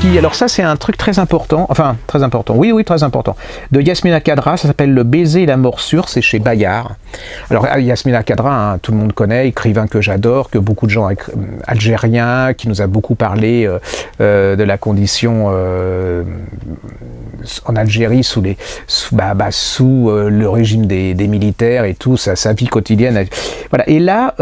aussi, alors ça c'est un truc très important, enfin très important, oui très important, de Yasmina Khadra, ça s'appelle Le baiser et la morsure, c'est chez Bayard. Alors Yasmina Khadra, hein, tout le monde connaît, écrivain que j'adore, que beaucoup de gens algériens, qui nous a beaucoup parlé de la condition en Algérie sous le régime des militaires et tout, sa vie quotidienne. Voilà. Et là,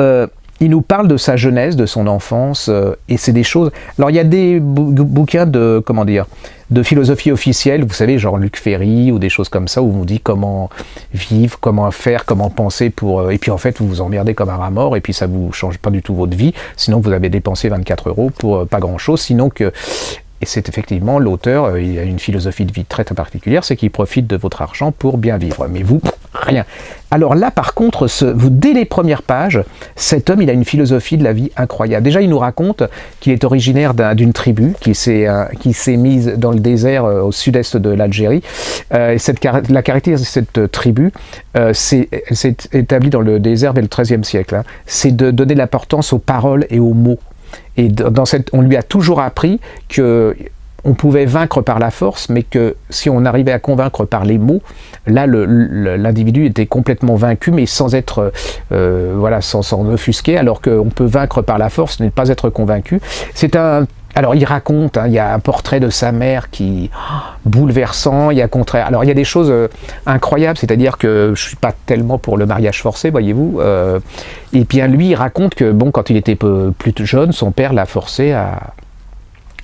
il nous parle de sa jeunesse, de son enfance, et c'est des choses... Alors il y a des bouquins de, comment dire, de philosophie officielle, vous savez, genre Luc Ferry, ou des choses comme ça, où on vous dit comment vivre, comment faire, comment penser pour... Et puis en fait, vous vous emmerdez comme un rat mort, et puis ça vous change pas du tout votre vie, sinon vous avez dépensé 24 € pour pas grand-chose, sinon que... Et c'est effectivement, l'auteur, il a une philosophie de vie très particulière, c'est qu'il profite de votre argent pour bien vivre. Mais vous, rien. Alors là, par contre, dès les premières pages, cet homme, il a une philosophie de la vie incroyable. Déjà, il nous raconte qu'il est originaire d'une tribu qui s'est mise dans le désert au sud-est de l'Algérie. La caractéristique de cette tribu, elle s'est établie dans le désert vers le XIIIe siècle. Hein. C'est de donner l'importance aux paroles et aux mots. Et on lui a toujours appris que on pouvait vaincre par la force, mais que si on arrivait à convaincre par les mots, là l'individu était complètement vaincu, mais sans être sans offusquer, alors qu'on peut vaincre par la force, ne pas être convaincu. Alors il raconte, hein, il y a un portrait de sa mère qui bouleversant, il y a contraire. Alors il y a des choses incroyables, c'est-à-dire que je suis pas tellement pour le mariage forcé, voyez-vous. Et bien lui, il raconte que bon, quand il était plus jeune, son père l'a forcé à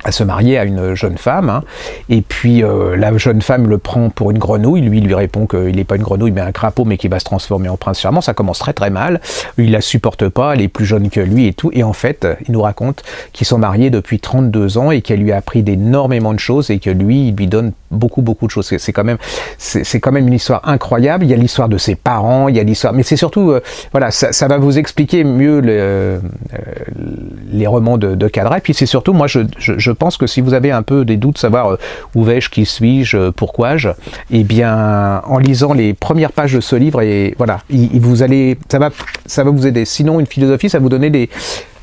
se marier à une jeune femme, hein. Et puis la jeune femme le prend pour une grenouille, lui répond qu'il n'est pas une grenouille mais un crapaud, mais qui va se transformer en prince charmant. Ça commence très mal, il la supporte pas, elle est plus jeune que lui et tout, et en fait il nous raconte qu'ils sont mariés depuis 32 ans et qu'elle lui a appris énormément de choses et que lui, il lui donne beaucoup de choses. C'est quand même une histoire incroyable. Il y a l'histoire de ses parents, il y a l'histoire, mais c'est surtout ça va vous expliquer mieux les romans de Khadra. Et puis c'est surtout, moi je pense que si vous avez un peu des doutes, savoir où vais-je, qui suis-je, pourquoi-je, eh bien en lisant les premières pages de ce livre, et voilà, ça va vous aider. Sinon, une philosophie, ça va vous donner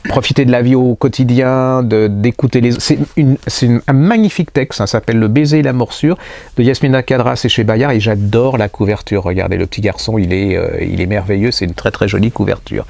profiter de la vie au quotidien, d'écouter les... C'est un magnifique texte, ça s'appelle Le baiser et la morsure, de Yasmina Khadra, c'est chez Bayard, et j'adore la couverture. Regardez, le petit garçon, il est merveilleux, c'est une très jolie couverture.